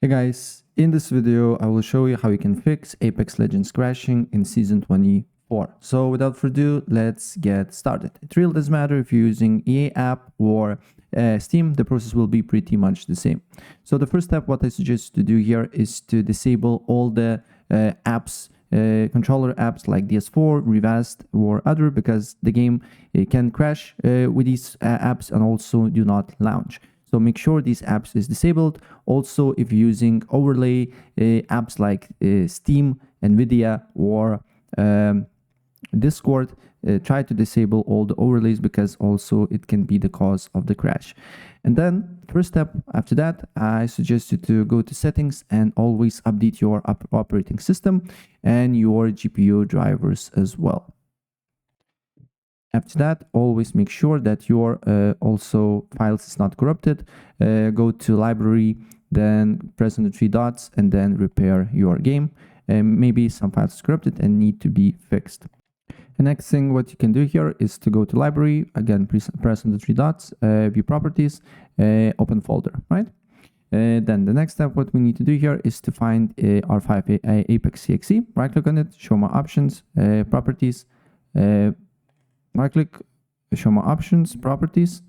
Hey guys, in this video I will show you how you can fix Apex Legends crashing in Season 24. So without further ado, let's get started. It really doesn't matter if you're using EA app or Steam, the process will be pretty much the same. So the first step, what I suggest to do here is to disable all the apps, controller apps like DS4, Revast or other, because the game can crash with these apps and also do not launch. So make sure these apps is disabled. Also, if you're using overlay apps like Steam, Nvidia, or Discord, try to disable all the overlays because also it can be the cause of the crash. And then first step after that, I suggest you to go to settings and always update your operating system and your GPU drivers as well. After that, always make sure that your also files is not corrupted. Go to library, then press on the three dots and then repair your game. Maybe some files is corrupted and need to be fixed. The next thing what you can do here is to go to library, again press on the three dots, view properties, open folder, right? Then the next step what we need to do here is to find R5 Apex CXE, right click on it, show more options, properties, right click, show more options, properties,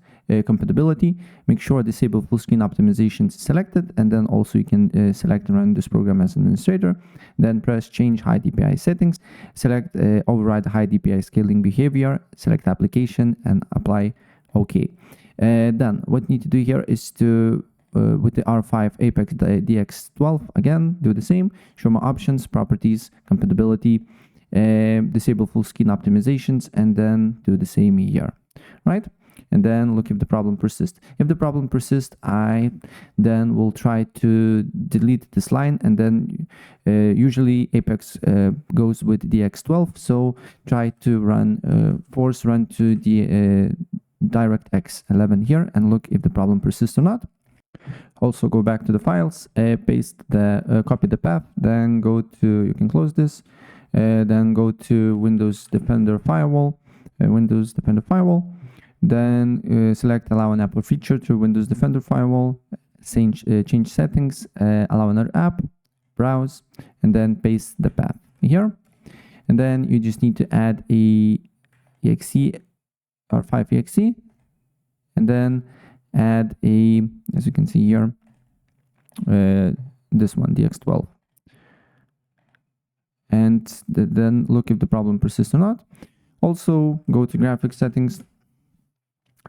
compatibility. Make sure disable full screen optimization is selected, and then also you can select and run this program as administrator. Then press change high DPI settings, select override high DPI scaling behavior, select application and apply OK. Then what you need to do here is to with the R5 Apex DX12 again do the same, show more options, properties, compatibility, disable full screen optimizations, and then do the same here, right? And then look if the problem persists. If the problem persists, I then will try to delete this line, and then usually Apex goes with DX12, so try to run force run to the DirectX 11 here and look if the problem persists or not. Also go back to the files, paste the copy the path, then go to, you can close this, then go to Windows Defender Firewall, then select allow an app or feature to Windows Defender Firewall, change settings, allow another app, browse, and then paste the path here. And then you just need to add a exe or 5 exe, and then add a, as you can see here, this one, DX12. And then look if the problem persists or not. Also go to graphics settings,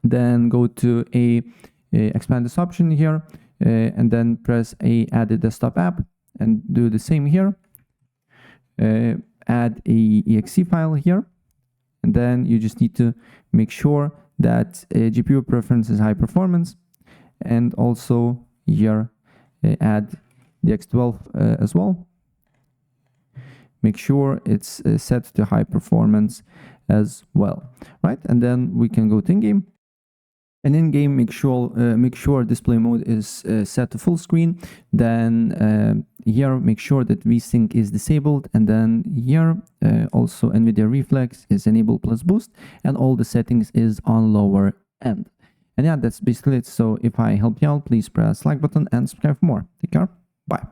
then go to expand this option here, and then press add a desktop app and do the same here. Add a exe file here, and then you just need to make sure that GPU preference is high performance, and also here add the DX12 as well. Make sure it's set to high performance as well, right? And then we can go to in-game. And in-game, make sure display mode is set to full screen. Then here, make sure that VSync is disabled. And then here, also NVIDIA Reflex is enabled plus boost. And all the settings is on lower end. And yeah, that's basically it. So if I helped you out, please press like button and subscribe for more. Take care. Bye.